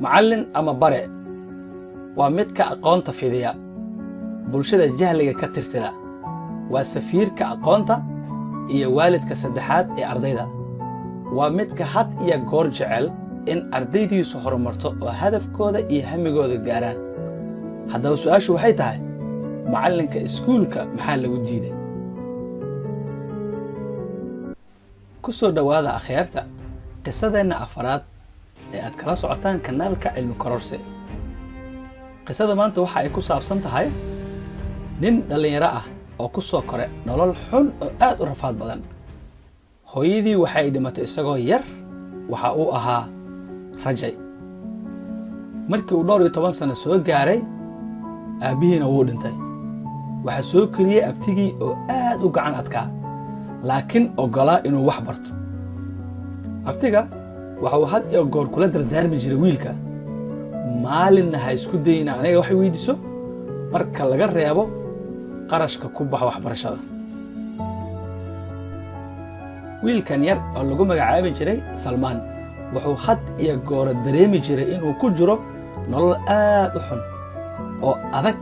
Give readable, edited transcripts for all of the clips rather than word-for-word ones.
macallin ama bare waa midka aqoonta fidiya, bulshada jahliga ka tirtira, waa safiirka aqoonta iyo waalidka saddexaad ee ardayda. waa midka had iyo goor jecel in ardaydiisu horumarto oo hadafkooda iyo hamigooda gaaraan. haddaba su'aashu waxay tahay, macallinka iskuulka maxaa lagu diiday? ku soo dhowaada akhyaarta qisadeenna afaraad ee aad kala socotaan kanaalka Cilmi Kororse. qisada maanta waxa ay ku saabsan tahay nin dhalinyaro ah oo ku soo koray nolol xun oo aad u rafaad badan. hooyadii waxay dhimatay isagoo yar, waxa uu ahaa rajay. markii uu 12 sano soo gaaray, aabihiina wuu dhintay. waxa soo koriyay abtigii oo aad u gacan adkaa, laakiin ogolaa inuu wax barto. abtiga waxa uu had iyo goor kula dardaarmi jiray wiilka, maalinna ha isku dayna aniga wax weydiiso marka laga reebo qarashka ku baxa waxbarashada. wiilkan yar oo lagu magacaabi jiray Salmaan wuxuu had iyo goor dareemi jiray inuu ku jiro nolol aad u xun oo adag,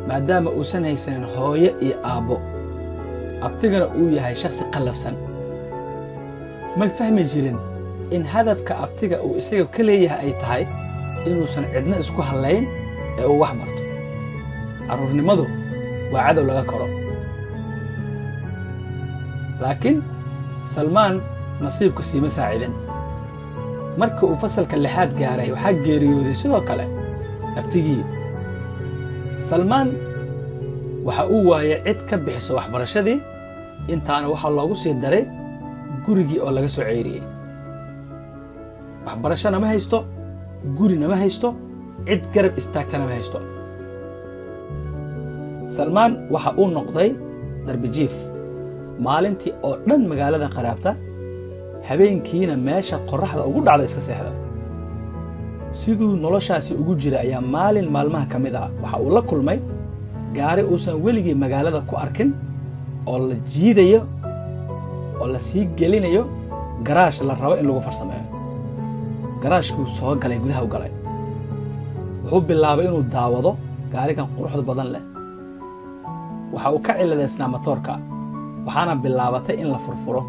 maadaama uusan haysanin hooyo iyo aabbo. abtigana uu yahay shakhsi qallafsan. ma fahmi jirin in hadafka abtiga uu isaga ka leeyahay ay tahay inuusan cidna isku halayn ee uu wax barto. carruurnimadu waa cadow laga koro. laakiin Salmaan nasiibku siima saacidin. markii uu fasalka 6aad gaaray, waxaa geeriyooday sidoo kale abtigii. Salmaan waxa uu waayay cid ka bixiso waxbarashadii, intaana waxaa loogu sii daray gurigii oo laga soo ceyriyey. waxbarashana ma haysto, gurina ma haysto, cid garab istaagtana ma haysto. Salmaan waxa uu noqday darbijiif, maalintii oo dhan magaalada qaraabta, habeenkiina meesha qorraxda ugu dhacda iska seexda. siduu noloshaasi ugu jira ayaa maalin maalmaha ka mid ah waxa uu la kulmay gaari uusan weligii magaalada ku arkin oo la jiidayo oo la sii gelinayo garaash la rabo in lagu farsameeyo. garaashkuu soo galay, gudaha u galay. wuxuu bilaabay inuu daawado gaarigan quruxda badan leh. waxa uu ka ciladeysnaa matoorka, waxaana bilaabatay in la furfuro.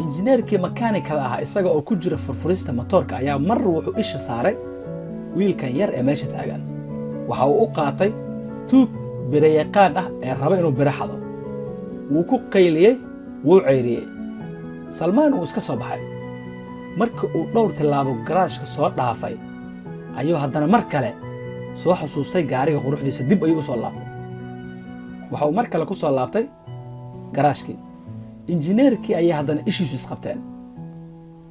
injineerkii makaanikada ahaa isaga oo ku jira furfurista matoorka ayaa mar wuxuu isha saaray wiilkan yar ee meesha taagan. waxa uu u qaatay tuug birayaqaan ah ee raba inuu biro xado. wuu ku qayliyey, wuu ceyriyey. Salmaan wuu iska soo baxay. markii uu dhowr tilaabo garaashka soo dhaafay, ayuu haddana mar kale soo xusuustay gaariga quruxdiisa. dib ayuu u soo laabtay. waxa uu mar kale ku soo laabtay garaashkii. injineerkii ayaa haddana ishiisu isqabteen.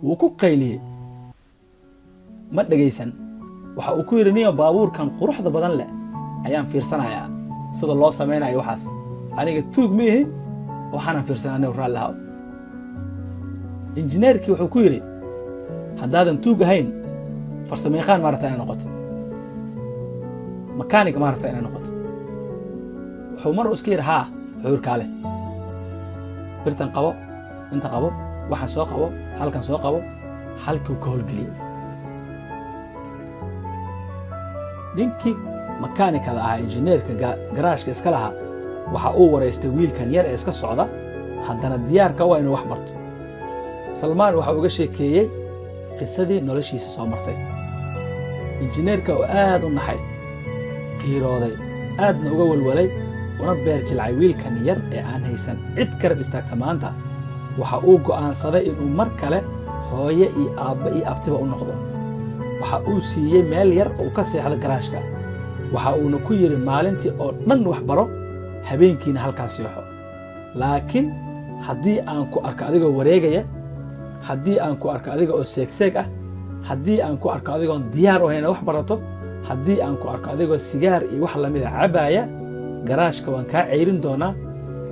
wuu ku qayliyey, ma dhegaysan. waxa uu ku yidhi, niyo baabuurkan quruxda badan leh ayaan fiirsanayaa sida loo samaynayo waxaas. aniga tuug ma ihi, waxaanan fiirsanaa anigu raalli ahaw. injineerkii wuxuu ku yidhi, haddaadan tuug ahayn, farsamayaqaan maarata inay noqoto, makaanig maarata inay noqoto. wuxuu mar iska yidhi, haa xuurkaa leh, birtan qabo, inta qabo, waxaan soo qabo, halkan soo qabo. halkuu ka howlgeliyey. ninkii makaanikada ahaa, injineerka garaashka iska lahaa, waxa uu waraystay wiilkan yar ee iska socda, haddana diyaarka waa inuu wax barto. Salmaan waxa uga sheekeeyey qisadii noloshiisa soo martay. injineerka oo aad u naxay, qiirooday, aadna uga walwalay, una beer jilcay wiilkan yar ee aan haysan cid garab istaagta maanta, waxa uu go'aansaday inuu mar kale hooyo iyo aabba iyo abtiba u noqdo. waxa uu siiyey meel yar oo ka seexda garaashka. waxa uuna ku yidhi, maalintii oo dhan wax baro, habeenkiina halkaas seexo. laakiin haddii aan ku arko adigoo wareegaya, haddii aan ku arko adiga oo seegseeg ah, haddii aan ku arko adigoon diyaar u hayna wax barato, haddii aan ku arko adigoo sigaar iyo wax lamida cabaaya, garaashka waan kaa ceyrin doonaa.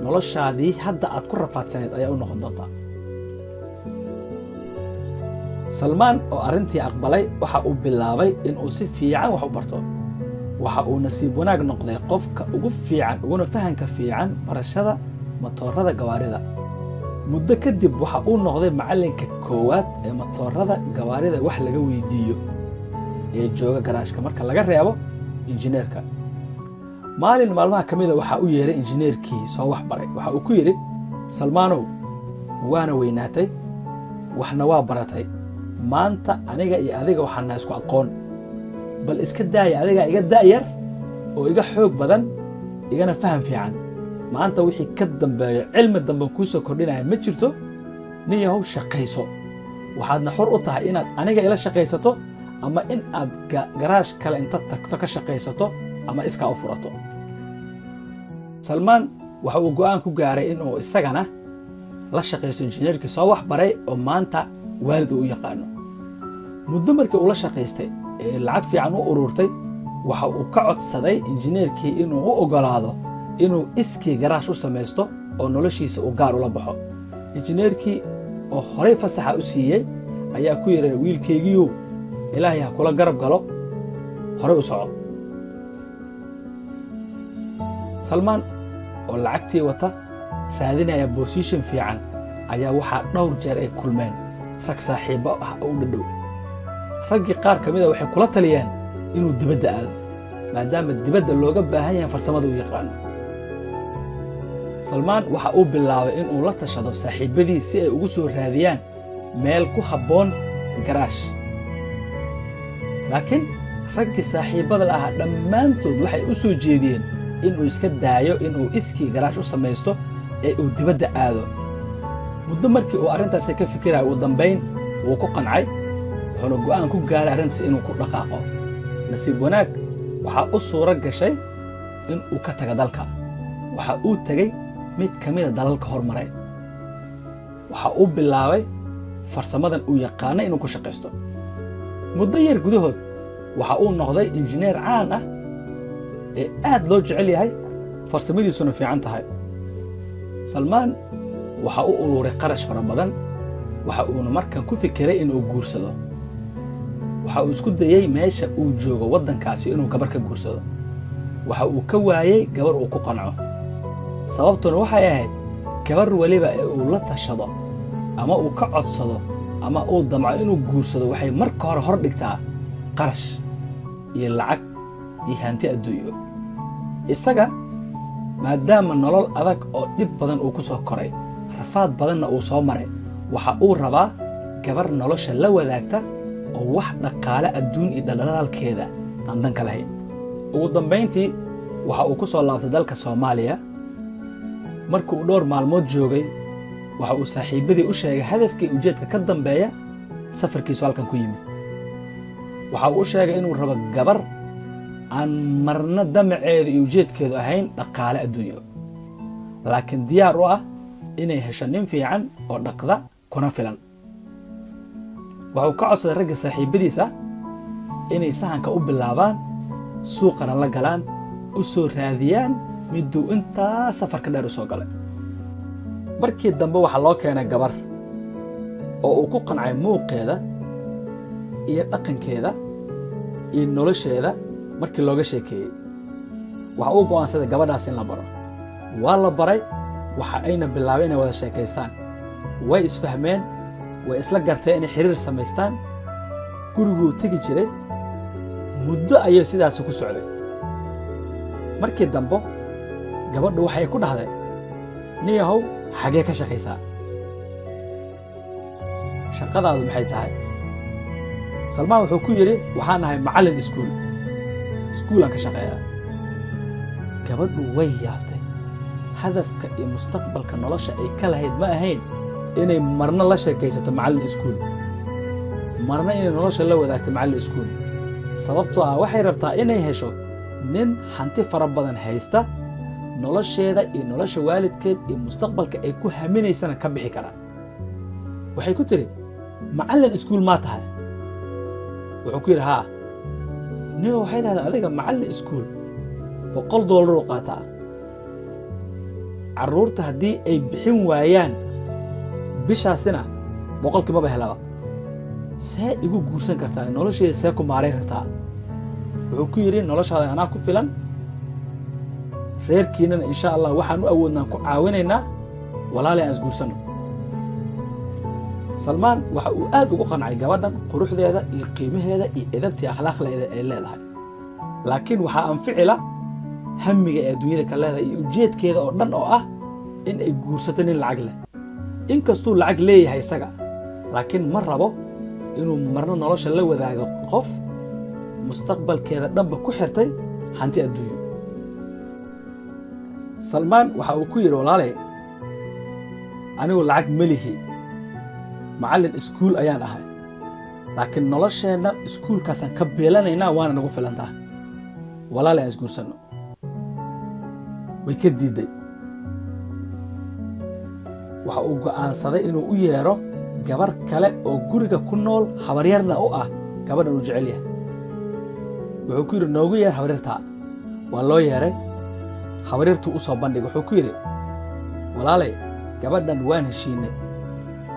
noloshaadii hadda aad ku rafaadsanayd ayaa u noqon doontaa. Salmaan oo arrintii aqbalay, waxa uu bilaabay inuu si fiican wax u barto. waxa uu nasiib wanaag noqday qofka ugu fiican uguna fahanka fiican barashada matoorada gawaarida. muddo kadib waxa uu noqday macallinka koowaad ee matoorada gawaarida wax laga weydiiyo. ee jooga garaashka marka laga reebo injineerka. maalin maalmaha ka mida waxaa u yeeray injineerkii soo wax baray. waxa uu ku yidhi, salmaanow, waana weynaatay, waxna waa baratay. maanta aniga iyo adiga waxaana isku aqoon. bal iska daaya, adigaa iga da'yar oo iga xoog badan, igana faham fiican. maanta wixii ka dambeeyo cilmi damban kuu soo kordhinaya ma jirto. nin yahow shaqayso. waxaadna xor u tahay inaad aniga ila shaqaysato ama in aad garaash kale inta tagto ka shaqaysato ama iskaa u furato. salmaan waxa uu go'aan ku gaaray inuu isagana la shaqaysto injineerkii soo wax baray oo maanta waalid uu u yaqaano. muddo markii uu la shaqaystay ee lacag fiican u ururtay, waxa uu ka codsaday injineerkii inuu u oggolaado inuu iskii garaash u samaysto oo noloshiisa uu gaar ula baxo. injineerkii oo horay fasaxa u siiyey ayaa ku yidhi, wiilkaygiiyow, ilaahay ha kula garab galo, horay u soco. salmaan oo lacagtii wata raadinaya bosition fiican ayaa waxaa dhowr jeer ay kulmeen rag saaxiibbo ah oo u dhadhow. raggii qaar ka mida waxay kula taliyeen inuu dibadda aado, maadaama dibadda looga baahan yahay farsamada u yaqaano. salmaan waxa uu bilaabay inuu la tashado saaxiibbadii si ay ugu soo raadiyaan meel ku habboon garaash. laakiin raggii saaxiibbada la ahaa dhammaantood waxay u soo jeediyeen inuu iska daayo inuu iskii garaash u samaysto ee uu dibadda aado. muddo markii uu arrintaasi ka fikiraya, ugu dambayn wuu ku qancay, wuxuuna go'aan ku gaaray arrintaasi inuu ku dhaqaaqo. nasiib wanaag waxaa u suuro gashay in uu ka taga dalka. waxa uu tegey mid ka mida dalalka hormaray. waxa uu bilaabay farsamadan uu yaqaanay inuu ku shaqaysto. muddo yar gudahood waxa uu noqday injineer caan ah ee aad loo jecel yahay, farsamadiisuna fiican tahay. salmaan waxa uu uruuray qarash fara badan. waxa uuna markan ku fikiray inuu guursado. waxa uu isku dayey meesha uu joogo waddankaasi inuu gabar ka guursado. waxa uu ka waayey gabar uu ku qanco. sababtuna waxay ahayd, gabar weliba ee uu la tashado ama uu ka codsado ama uu damco inuu guursado waxay marka hore hor dhigtaa qarash iyo lacag iyo hanti adduunyo. isaga maadaama nolol adag oo dhib badan uu ku soo koray, rafaad badanna uu soo maray, waxa uu rabaa gabar nolosha la wadaagta oo wax dhaqaale adduun iyo dhalaalkeeda aan danka lahayn. ugu dambayntii waxa uu ku soo laabtay dalka Soomaaliya. markii uu dhowr maalmood joogay, waxa uu saaxiibbadii u sheegay hadafkii ujeedka ka dambeeya safarkiisu halkan ku yimid. waxa uu u sheegay inuu rabo gabar aan marna damaceedu iyo ujeedkeedu ahayn dhaqaale adduunyo, laakiin diyaar u ah inay hesho nin fiican oo dhaqda kuna filan. waxa uu ka codsaday ragga saaxiibbadiisa inay sahanka u bilaabaan, suuqana la galaan, u soo raadiyaan miduu intaa safarka dheer u soo galay. markii dambe waxaa loo keenay gabar oo uu ku qancay muuqeeda iyo dhaqankeeda iyo nolosheeda. markii looga sheekeeyey, waxa uu go'aansaday gabadhaas in la baro. waa la baray, waxa ayna bilaabeen inay wada sheekaystaan. way isfahmeen, way isla garteen inay xiriir samaystaan. guriguu tegi jiray. muddo ayay sidaasi ku socday. markii dambe gabadhu waxay ku dhahday, nin yahow, xagee ka shaqaysaa? shaqadaadu maxay tahay? salmaan wuxuu ku yidhi, waxaan ahay macallin iskuulaan ka shaqeeyaa. gabadhu way yaabtay. hadafka iyo mustaqbalka nolosha ay ka lahayd ma ahayn inay marna la sheekaysato macallin iskuul, marna inay nolosha la wadaagto macallin iskuul. sababtoo ah waxay rabtaa inay hesho nin hanti fara badan haysta, nolosheeda iyo nolosha waalidkeed iyo mustaqbalka ay ku haminaysana ka bixi kara. waxay ku tiri, macallin iskuul maa tahay? wuxuu ku yidhi, haa. nin waxay dhahdaa, adiga macallin iskuul $100 u qaataa. carruurta haddii ay bixin waayaan bishaasina boqolkiimaba helaba. see igu guursan kartaa? nolosheeda see ku maaray rabtaa? wuxuu ku yidhi, noloshaadan anaa ku filan, reerkiinana insha allah waxaan u awoodnaan ku caawinaynaa, walaalay aan isguursanno. salmaan waxa uu aad ugu qancay gabadhan quruxdeeda iyo qiimaheeda iyo edabtii akhlaaqleeda ay leedahay, laakiin waxaa anficila hamiga ee adduunyada ka leedahay iyo ujeedkeeda oo dhan oo ah in ay guursato nin lacag leh. inkastuu lacag leeyahay isaga, laakiin ma rabo inuu marna nolosha la wadaago qof mustaqbalkeeda dhanba ku xirtay hanti adduunyo. salmaan waxa uu ku yidhi, walaalay, anigu lacag ma lihi, macallin iskuul ayaan ahay, laakiin nolosheenna iskuulkaasaan ka beelanaynaa, waana nagu filantaa. walaalay aan isguursanno. way ka diidday. waxa uu go'aansaday inuu u yeedho gabar kale oo guriga ku nool, habaryarna u ah gabadhan uu jecel yahay. wuxuu ku yidhi, noogu yeer habaryartaa. waa loo yeedhay. habaryartuu u soo bandhig. wuxuu ku yidhi, walaalay, gabadhan waan heshiinay,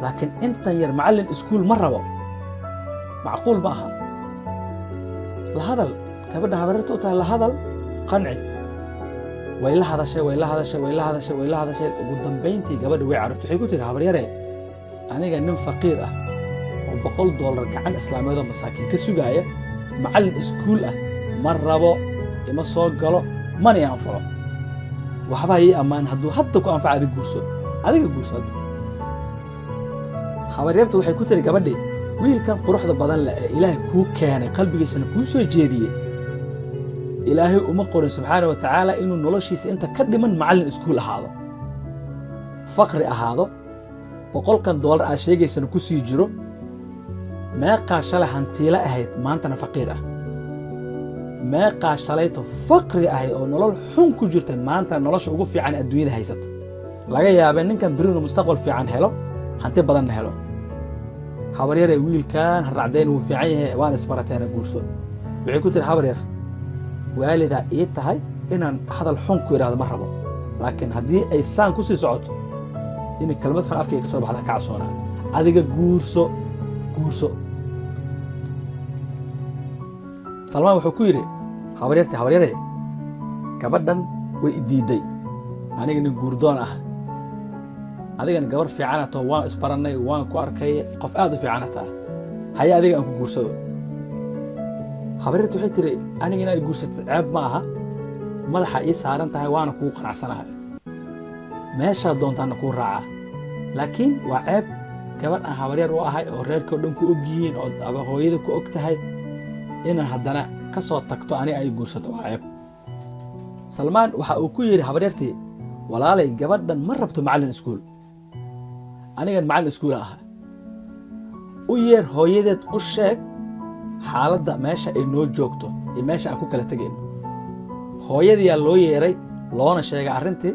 laakiin intan yar macallin iskuul ma rabo. macquul ma aha. la hadal. gabadha habaryarta u tahay la hadal, qanci. way la hadashay. ugu dambayntii gabadha way carruurtay. waxay ku tiri, habaryare, aniga nin faqiir ah oo $100 gacan islaameed oo masaakiin ka sugaaya, macallin iskuul ah ma rabo, ima soo galo, mana i anfaco. waxbaa ii ammaan. hadduu hadda ku anfaca adiga guurso. habaryarta waxay ku tiri gabadhii, wiilkan quruxda badan leh ee ilaahay kuu keenay, qalbigiisana kuu soo jeediyey, ilaahay uma qorin subxaana wa tacaala inuu noloshiisa inta ka dhiman macallin iskuul ahaado, faqri ahaado, $100 aad sheegaysana ku sii jiro. meeqaa shalay hantiila ahayd, maantana faqiir ah. meeqaa shalayto faqri ahayd oo nolol xun ku jirta, maanta nolosha ugu fiican adduunyada haysato. laga yaabee ninkan berinu mustaqbal fiican helo, hanti badanna helo. habaryare, wiilkan harracdayn wuu fiican yahay, waan isbarateena guurso. waxay ku tiri, habaryar, waalidaa ii tahay inaan hadal xun ku idhaahdo ma rabo, laakiin haddii ay saan ku sii socoto inay kelmad xun afkayga ka soo baxda ka cabsoonaa. adiga guurso. salmaan wuxuu ku yidhi, habaryare, gabadhan way i diidday. aniga nin guurdoon ah, adigana gabar fiicanato, waan isbarannay, waan ku arkay qof aad u fiicanataa, haye adiga aan ku guursado. habaryarta waxay tiri, aniga inaad guursato ceeb ma aha, madaxa ii saaran tahay, waana kugu qanacsanahay, meeshaa doontaana kuu raacaa, laakiin waa ceeb gabadh aan habaryar u ahay oo reerkao dhan ku og yihiin oo aba hooyada ku og tahay inaan haddana ka soo tagto aniga ay guursato, waa ceeb. salmaan waxa uu ku yidhi habaryartii, walaalay, gabadhan ma rabto macallin iskuul, anigan macallin iskuula aha. u yeer hooyadeed, u sheeg xaaladda meesha ay noo joogto iyo meesha aan ku kala tegayno. hooyadiyaa loo yeeray, loona sheegay arrintii.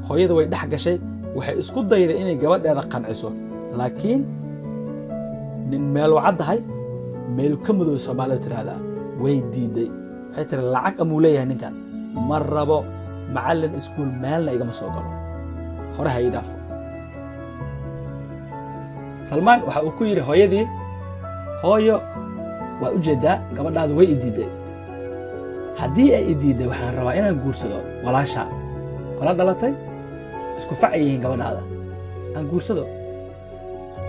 hooyada way dhex gashay, waxay isku dayday inay gabadheeda qanciso, laakiin nin meelu caddahay meelu ka madow Soomaalidu tiraahdaa, way diidday. waxay tiri, lacag amuu leeyahay ninkan, ma rabo macallin iskuul, meelna igama soo galo, hore ha ii dhaafo. salmaan waxa uu ku yidhi hooyadii, hooyo, waa u jeeddaa gabadhaadu way i diidday. haddii ay i diidday, waxaan rabaa inaan guursado walaashaa, kula dhalatay, isku facay yihiin gabadhaada, aan guursado.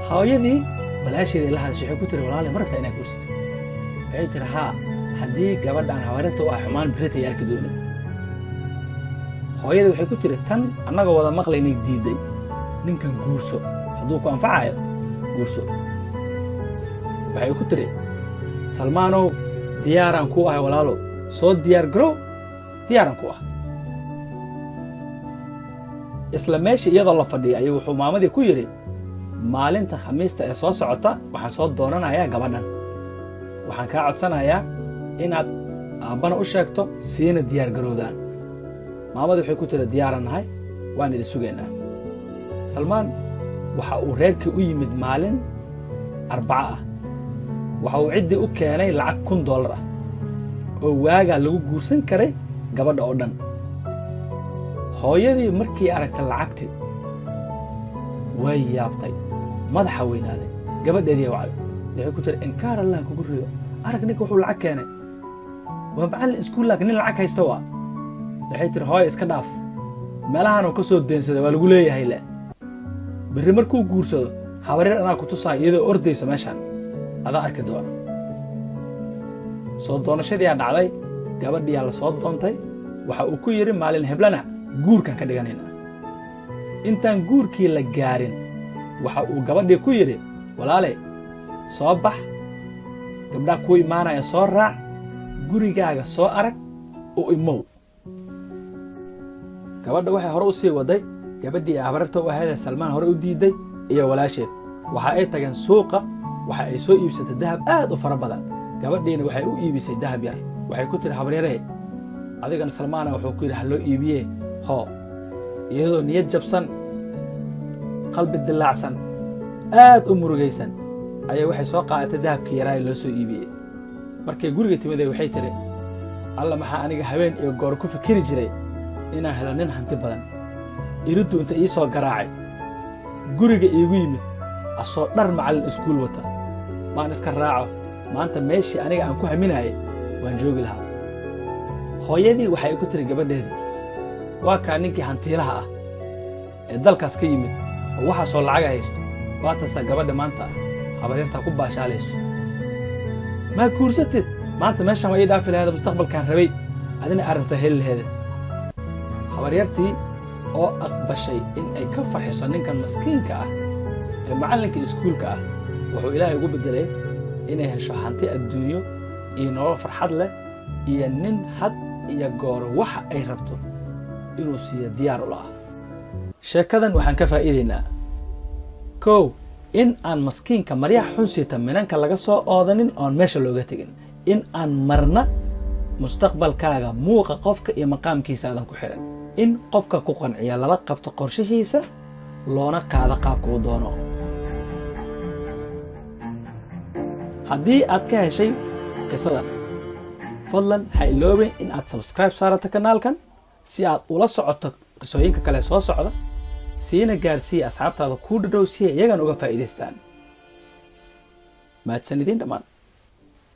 hooyadii walaasheedii la hadashay, waxay ku tiri, walaalay, ma rabtaa inaad guursato? waxay tiri, haa, haddii gabadhaan habaryarta u ah xumaan berritay arki doonin. hooyadii waxay ku tiri, tan annagoo wada maqlaynay diidday, ninkan guurso, hadduu ku anfacayo guurso. waxay ku tiri, salmaanow, diyaaraan ku ahay walaalow, soo diyaar garow, diyaaraan ku ah. isla meeshii iyadoo la fadhiyay ayuu wuxuu maamadii ku yidhi, maalinta khamiista ee soo socota waxaan soo doonanayaa gabadhan, waxaan kaa codsanayaa inaad aabbana u sheegto, siina diyaar garowdaan. maamadii waxay ku tiri, diyaaran nahay, waan idin sugaynaa. salmaan waxa uu reerkii u yimid maalin Arbaca ah. waxa uu ciddii u keenay lacag $1,000 ah oo waagaa lagu guursan karay gabadha oo dhan. hooyadii markii aragtay lacagtii way yaabtay, madaxa weynaaday, gabadheedii wacday. waxay ku tiri, inkaar allah kugu rido, arag ninka wuxuu lacag keenay, waa macallin iskuul, laakiin nin lacag haysta waa. waxay tiri, hooyo iska dhaaf, meelahanuu ka soo deensaday, waa lagu leeyahay le, berri markuu guursado habaryar anaa ku tusaa iyadoo ordayso meeshaan adaa arki doona. soo doonashadii aa dhacday, gabadhiyaa la soo doontay. waxa uu ku yidhi maalin heblana guurkan ka dhiganayna. intaan guurkii la gaarin waxa uu gabadhii ku yidhi walaale soo bax, gabdhaa kuu imaanaya soo raac, gurigaaga soo arag u imow. gabadha waxay hore u sii waday, gabadhii habaryarta u ahayd Salmaan hore u diiday iyo walaasheed. waxa ay tageen suuqa, waxa ay soo iibsatay dahab aad u fara badan. gabadhiina waxay u iibisay dahab yar. waxay ku tiri habaryaree, adigana Salmaana wuxuu ku yidhi ha loo iibiye hoo. iyadoo niyad jabsan, qalbi dilaacsan, aad u murugaysan ayay waxay soo qaadatay dahabkii yaraa ee loo soo iibiyey. markay guriga timid waxay tiri alla maxaa aniga habeen iyo goor ku fikiri jiray inaan helo nin hanti badan. iriddu inta ii soo garaacay, guriga iigu yimid asoo dhar macallin iskuul wata. maan iska raaco, maanta meeshii aniga aan ku haminayay waan joogi lahaa. hooyadii waxay ku tiri gabadheedii, waa kaa ninkii hantiilaha ah ee dalkaas ka yimid oo waxaasoo lacaga haysto. waa taasaa gabadha maanta habaryartaa ku baashaalayso. maa guursatid maanta meeshaan waa ii dhaafi laheeda, mustaqbalkaan rabay adina aad rabtaa heli laheeda. habaryartii oo aqbashay in ay ka farxiso ninkan maskiinka ah ee macallinka iskuulka ah, wuxuu ilaahay ugu beddelay inay hesho hanti adduunyo iyo nolol farxad leh iyo nin had iyo gooro waxa ay rabto inuu siiyo diyaar u lahaa. sheekadan waxaan ka faa'iidaynaa kow, in aan maskiinka maryaha xun siita minanka laga soo oodanin oon meesha looga tegin. in aan marna mustaqbalkaaga muuqa qofka iyo maqaamkiisa aadan ku xiran. in qofka ku qanciya lala qabto qorshihiisa loona qaado qaabka uu doono. haddii aad ka heshay qisadan, fadlan ha iloobin in aad subscribe saarato kanaalkan si aad ula socoto qisooyinka kale soo socda, siina gaarsiiya asxaabtaada kuu dhadhow si ay iyagan uga faa'iidaystaan. mahadsan idiin dhammaan.